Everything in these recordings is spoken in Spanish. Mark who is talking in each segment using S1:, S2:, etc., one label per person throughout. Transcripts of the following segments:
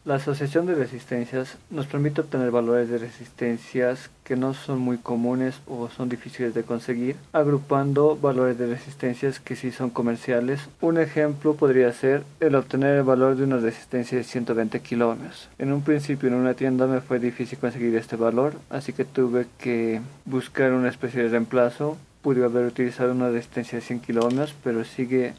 S1: La asociación de resistencias nos permite obtener valores de resistencias que no son muy comunes o son difíciles de conseguir, agrupando valores de resistencias que sí son comerciales. Un ejemplo podría ser el obtener el valor de una resistencia de 120 kiloohmios. En un principio en una tienda me fue difícil conseguir este valor, así que tuve que buscar una especie de reemplazo. Pude haber utilizado una resistencia de 100 kiloohmios, pero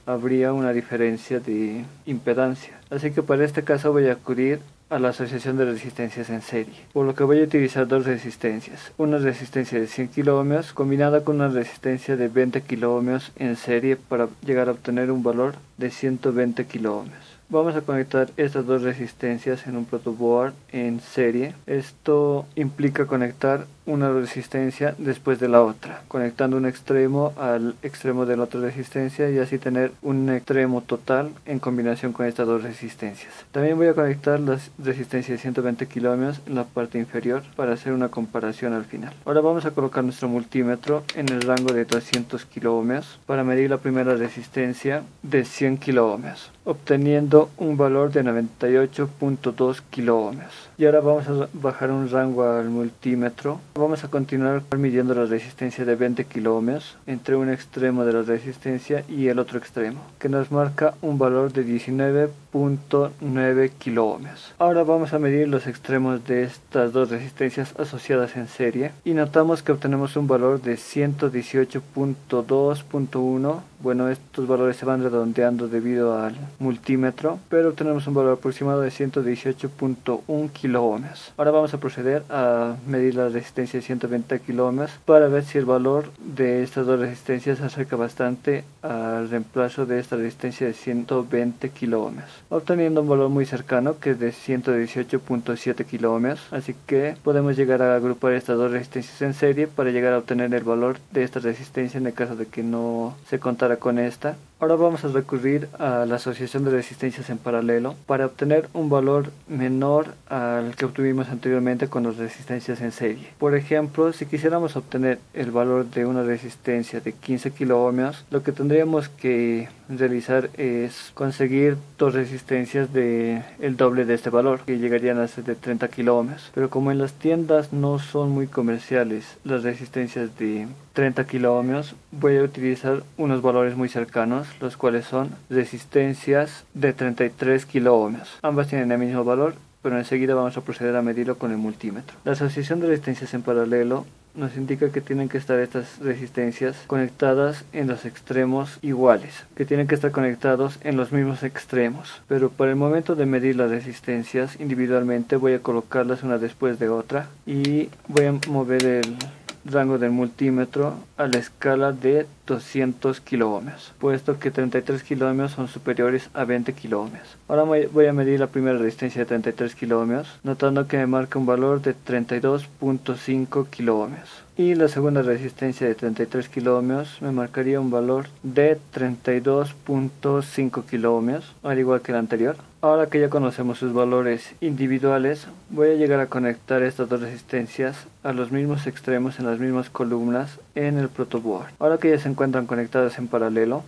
S1: habría una diferencia de impedancia. Así que para este caso voy a acudir a la asociación de resistencias en serie, por lo que voy a utilizar dos resistencias. Una resistencia de 100 kiloohmios combinada con una resistencia de 20 kiloohmios en serie para llegar a obtener un valor de 120 kiloohmios. Vamos a conectar estas dos resistencias en un protoboard en serie. Esto implica conectar una resistencia después de la otra, conectando un extremo al extremo de la otra resistencia y así tener un extremo total en combinación con estas dos resistencias. También voy a conectar las resistencias de 120 kiloohmios en la parte inferior para hacer una comparación al final. Ahora vamos a colocar nuestro multímetro en el rango de 200 kiloohmios para medir la primera resistencia de 100 kiloohmios, obteniendo un valor de 98.2 kiloohmios. Y ahora vamos a bajar un rango al multímetro. Vamos a continuar midiendo la resistencia de 20 kiloohmios entre un extremo de la resistencia y el otro extremo, que nos marca un valor de 19.9 kiloohmios. Ahora vamos a medir los extremos de estas dos resistencias asociadas en serie y notamos que obtenemos un valor de 118.2.1. Bueno, estos valores se van redondeando debido al multímetro, pero obtenemos un valor aproximado de 118.1 kiloohmios. Ahora vamos a proceder a medir la resistencia de 120 kiloohmios para ver si el valor de estas dos resistencias se acerca bastante al reemplazo de esta resistencia de 120 kiloohmios, obteniendo un valor muy cercano que es de 118.7 kiloohmios. Así que podemos llegar a agrupar estas dos resistencias en serie para llegar a obtener el valor de esta resistencia en el caso de que no se contara con esta. Ahora vamos a recurrir a la asociación de resistencias en paralelo para obtener un valor menor al que obtuvimos anteriormente con las resistencias en serie. Por ejemplo, si quisiéramos obtener el valor de una resistencia de 15 kiloohmios, lo que tendríamos que realizar es conseguir dos resistencias de el doble de este valor, que llegarían a ser de 30 kiloohmios. Pero como en las tiendas no son muy comerciales las resistencias de 30 kiloohmios, voy a utilizar unos valores muy cercanos, los cuales son resistencias de 33 kiloohmios. Ambas tienen el mismo valor, pero enseguida vamos a proceder a medirlo con el multímetro. La asociación de resistencias en paralelo nos indica que tienen que estar estas resistencias conectadas en los extremos iguales, que tienen que estar conectados en los mismos extremos. Pero para el momento de medir las resistencias individualmente voy a colocarlas una después de otra y voy a mover el rango del multímetro a la escala de 200 kiloohmios, puesto que 33 kiloohmios son superiores a 20 kiloohmios. Ahora voy a medir la primera resistencia de 33 kiloohmios, notando que me marca un valor de 32.5 kiloohmios. Y la segunda resistencia de 33 kiloohmios me marcaría un valor de 32.5 kiloohmios, al igual que el anterior. Ahora que ya conocemos sus valores individuales, voy a llegar a conectar estas dos resistencias a los mismos extremos en las mismas columnas en el protoboard. Ahora que ya se encuentran conectadas en paralelo,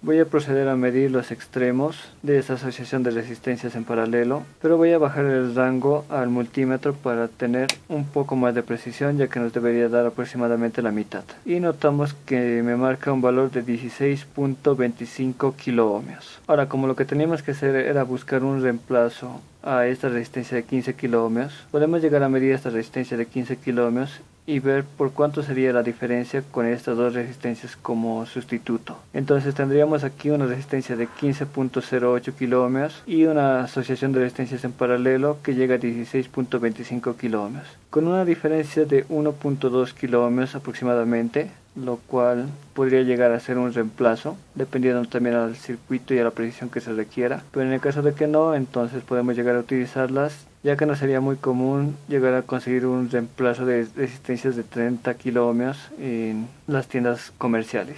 S1: voy a proceder a medir los extremos de esta asociación de resistencias en paralelo, pero voy a bajar el rango al multímetro para tener un poco más de precisión, ya que nos debería dar aproximadamente la mitad. Y notamos que me marca un valor de 16.25 kiloohmios. Ahora, como lo que teníamos que hacer era buscar un reemplazo a esta resistencia de 15 kiloohmios, podemos llegar a medir esta resistencia de 15 kiloohmios y ver por cuánto sería la diferencia con estas dos resistencias como sustituto. Entonces tendríamos aquí una resistencia de 15.08 kiloohmios y una asociación de resistencias en paralelo que llega a 16.25 kiloohmios, con una diferencia de 1.2 kiloohmios aproximadamente, lo cual podría llegar a ser un reemplazo, dependiendo también al circuito y a la precisión que se requiera. Pero en el caso de que no, entonces podemos llegar a utilizarlas, ya que no sería muy común llegar a conseguir un reemplazo de resistencias de 30 kiloohmios en las tiendas comerciales.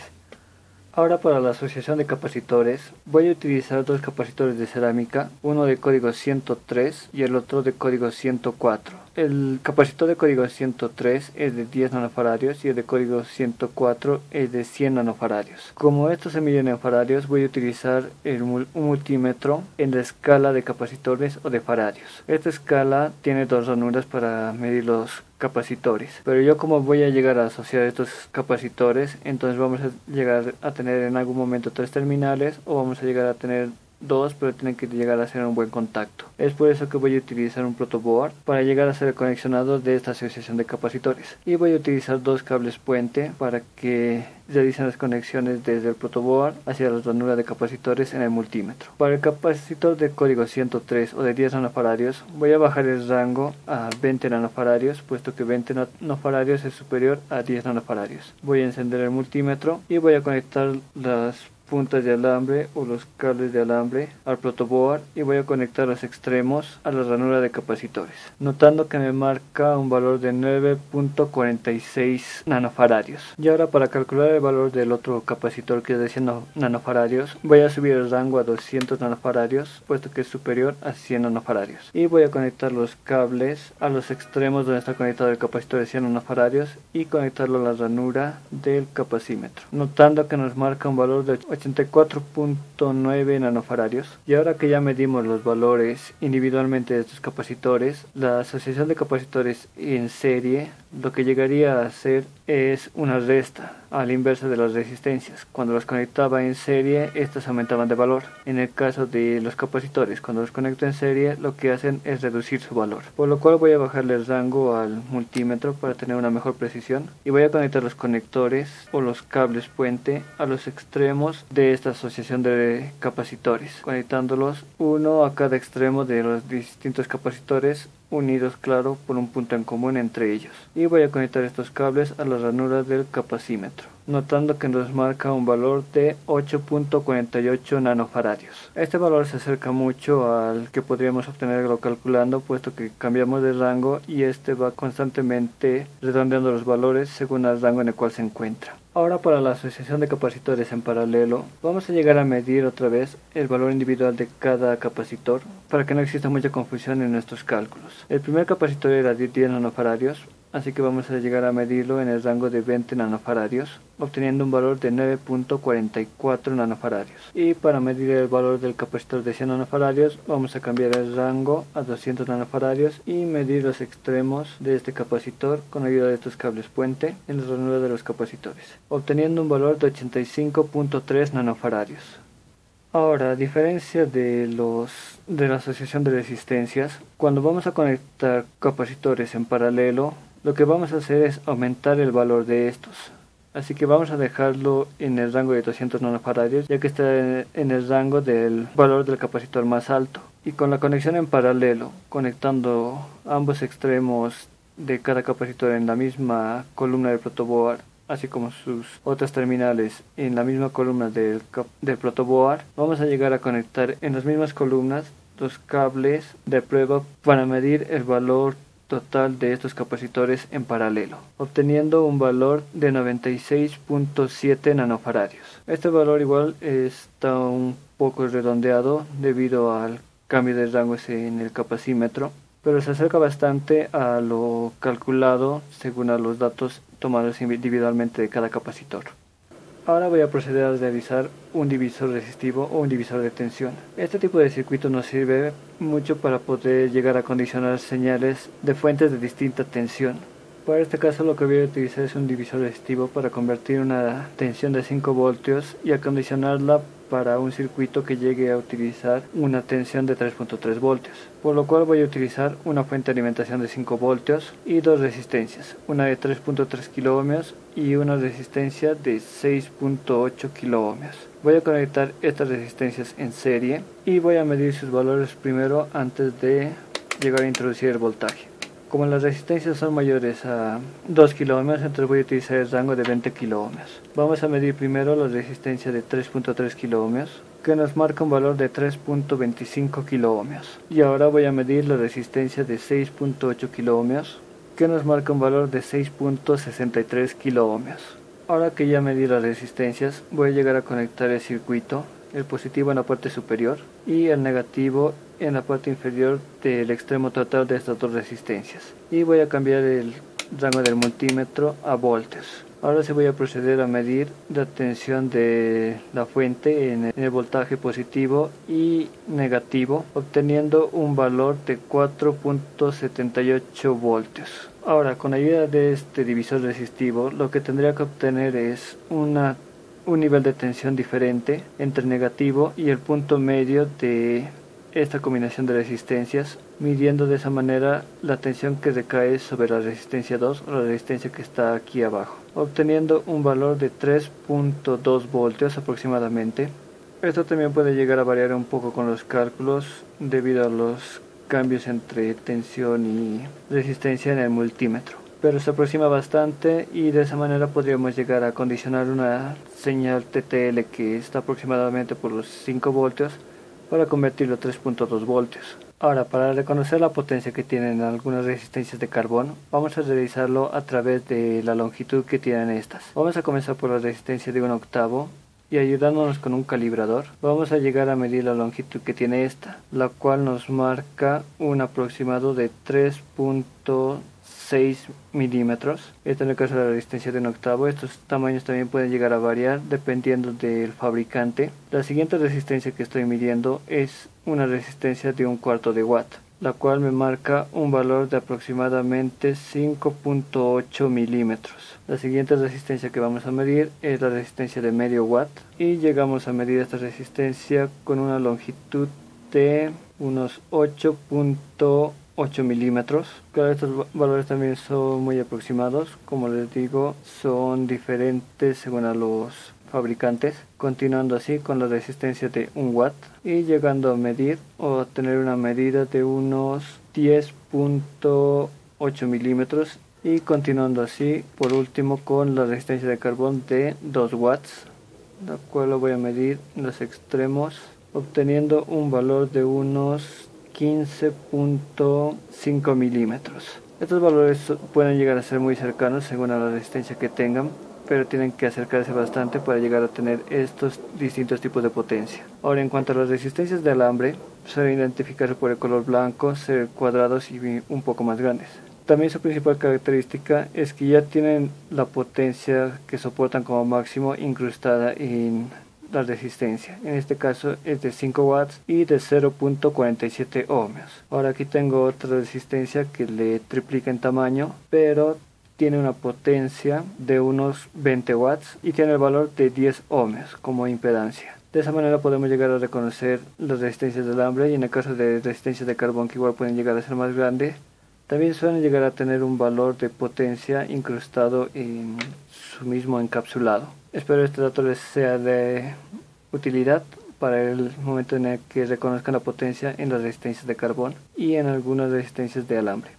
S1: Ahora para la asociación de capacitores voy a utilizar dos capacitores de cerámica, uno de código 103 y el otro de código 104. El capacitor de código 103 es de 10 nanofaradios y el de código 104 es de 100 nanofaradios. Como estos se miden en faradios, voy a utilizar un multímetro en la escala de capacitores o de faradios. Esta escala tiene dos ranuras para medir los capacitores, pero yo como voy a llegar a asociar estos capacitores, entonces vamos a llegar a tener en algún momento 3 terminales o vamos a llegar a tener 2, pero tienen que llegar a ser un buen contacto. Es por eso que voy a utilizar un protoboard para llegar a ser el conexionado de esta asociación de capacitores, y voy a utilizar 2 cables puente para que realicen las conexiones desde el protoboard hacia la ranura de capacitores en el multímetro. Para el capacitor de código 103 o de 10 nanofaradios voy a bajar el rango a 20 nanofaradios, puesto que 20 nanofaradios es superior a 10 nanofaradios. Voy a encender el multímetro y voy a conectar las puntas de alambre o los cables de alambre al protoboard y voy a conectar los extremos a la ranura de capacitores, notando que me marca un valor de 9.46 nanofaradios. Y ahora, para calcular el valor del otro capacitor, que es de 100 nanofaradios, voy a subir el rango a 200 nanofaradios, puesto que es superior a 100 nanofaradios, y voy a conectar los cables a los extremos donde está conectado el capacitor de 100 nanofaradios y conectarlo a la ranura del capacímetro, notando que nos marca un valor de 84.9 nanofaradios. Y ahora que ya medimos los valores individualmente de estos capacitores, la asociación de capacitores en serie lo que llegaría a hacer es una resta a la inversa de las resistencias. Cuando los conectaba en serie, estas aumentaban de valor. En el caso de los capacitores, cuando los conecto en serie, lo que hacen es reducir su valor, por lo cual voy a bajarle el rango al multímetro para tener una mejor precisión, y voy a conectar los conectores o los cables puente a los extremos de esta asociación de capacitores, conectándolos uno a cada extremo de los distintos capacitores, unidos, claro, por un punto en común entre ellos. Y voy a conectar estos cables a las ranuras del capacímetro, notando que nos marca un valor de 8.48 nanofaradios. Este valor se acerca mucho al que podríamos obtenerlo calculando, puesto que cambiamos de rango y este va constantemente redondeando los valores según el rango en el cual se encuentra. Ahora, para la asociación de capacitores en paralelo, vamos a llegar a medir otra vez el valor individual de cada capacitor para que no exista mucha confusión en nuestros cálculos. El primer capacitor era de 10 nanofaradios, así que vamos a llegar a medirlo en el rango de 20 nanofaradios, obteniendo un valor de 9.44 nanofaradios. Y para medir el valor del capacitor de 100 nanofaradios, vamos a cambiar el rango a 200 nanofaradios y medir los extremos de este capacitor con ayuda de estos cables puente en la ranura de los capacitores, obteniendo un valor de 85.3 nanofaradios. Ahora, a diferencia de la asociación de resistencias, cuando vamos a conectar capacitores en paralelo, lo que vamos a hacer es aumentar el valor de estos. Así que vamos a dejarlo en el rango de 200 nanofaradios, ya que está en el rango del valor del capacitor más alto. Y con la conexión en paralelo, conectando ambos extremos de cada capacitor en la misma columna del protoboard, así como sus otras terminales en la misma columna del protoboard, vamos a llegar a conectar en las mismas columnas los cables de prueba para medir el valor total de estos capacitores en paralelo, obteniendo un valor de 96.7 nanofaradios. Este valor igual está un poco redondeado debido al cambio de rango en el capacímetro, pero se acerca bastante a lo calculado según a los datos tomados individualmente de cada capacitor. Ahora voy a proceder a realizar un divisor resistivo o un divisor de tensión. Este tipo de circuito nos sirve mucho para poder llegar a condicionar señales de fuentes de distinta tensión. Para este caso lo que voy a utilizar es un divisor resistivo para convertir una tensión de 5 voltios y acondicionarla para un circuito que llegue a utilizar una tensión de 3.3 voltios, por lo cual voy a utilizar una fuente de alimentación de 5 voltios y dos resistencias, una de 3.3 kiloohmios y una resistencia de 6.8 kiloohmios. Voy a conectar estas resistencias en serie y voy a medir sus valores primero antes de llegar a introducir el voltaje. Como las resistencias son mayores a 2 kiloohmios, entonces voy a utilizar el rango de 20 kiloohmios. Vamos a medir primero la resistencia de 3.3 kiloohmios, que nos marca un valor de 3.25 kiloohmios. Y ahora voy a medir la resistencia de 6.8 kiloohmios, que nos marca un valor de 6.63 kiloohmios. Ahora que ya medí las resistencias, voy a llegar a conectar el circuito el positivo en la parte superior y el negativo en la parte inferior del extremo total de estas dos resistencias. Y voy a cambiar el rango del multímetro a voltios. Ahora sí voy a proceder a medir la tensión de la fuente en el voltaje positivo y negativo, obteniendo un valor de 4.78 voltios. Ahora, con ayuda de este divisor resistivo, lo que tendría que obtener es un nivel de tensión diferente entre el negativo y el punto medio de esta combinación de resistencias, midiendo de esa manera la tensión que recae sobre la resistencia 2 o la resistencia que está aquí abajo, obteniendo un valor de 3.2 voltios aproximadamente. Esto también puede llegar a variar un poco con los cálculos debido a los cambios entre tensión y resistencia en el multímetro, pero se aproxima bastante y de esa manera podríamos llegar a condicionar una señal TTL que está aproximadamente por los 5 voltios para convertirlo a 3.2 voltios. Ahora, para reconocer la potencia que tienen algunas resistencias de carbón, vamos a realizarlo a través de la longitud que tienen estas. Vamos a comenzar por la resistencia de 1 octavo y ayudándonos con un calibrador, vamos a llegar a medir la longitud que tiene esta, la cual nos marca un aproximado de 3.6 milímetros. Esto en el caso de la resistencia de 1 octavo. Estos tamaños también pueden llegar a variar dependiendo del fabricante. La siguiente resistencia que estoy midiendo es una resistencia de 1/4 de watt, la cual me marca un valor de aproximadamente 5.8 milímetros. La siguiente resistencia que vamos a medir es la resistencia de medio watt y llegamos a medir esta resistencia con una longitud de unos 8.8 milímetros. Claro, estos valores también son muy aproximados, como les digo, son diferentes según a los fabricantes. Continuando así con la resistencia de 1 watt y llegando a medir o tener una medida de unos 10.8 milímetros, y continuando así por último con la resistencia de carbón de 2 watts, la cual lo voy a medir en los extremos, obteniendo un valor de unos 15.5 milímetros. Estos valores pueden llegar a ser muy cercanos según a la resistencia que tengan, pero tienen que acercarse bastante para llegar a tener estos distintos tipos de potencia. Ahora, en cuanto a las resistencias de alambre, suelen identificarse por el color blanco, ser cuadrados y un poco más grandes. También su principal característica es que ya tienen la potencia que soportan como máximo incrustada en la resistencia. En este caso es de 5 watts y de 0.47 ohmios. Ahora aquí tengo otra resistencia que le triplica en tamaño, pero tiene una potencia de unos 20 watts y tiene el valor de 10 ohmios como impedancia. De esa manera podemos llegar a reconocer las resistencias del alambre, y en el caso de resistencias de carbón, que igual pueden llegar a ser más grandes, también suelen llegar a tener un valor de potencia incrustado en su mismo encapsulado. Espero este dato les sea de utilidad para el momento en el que reconozcan la potencia en las resistencias de carbón y en algunas resistencias de alambre.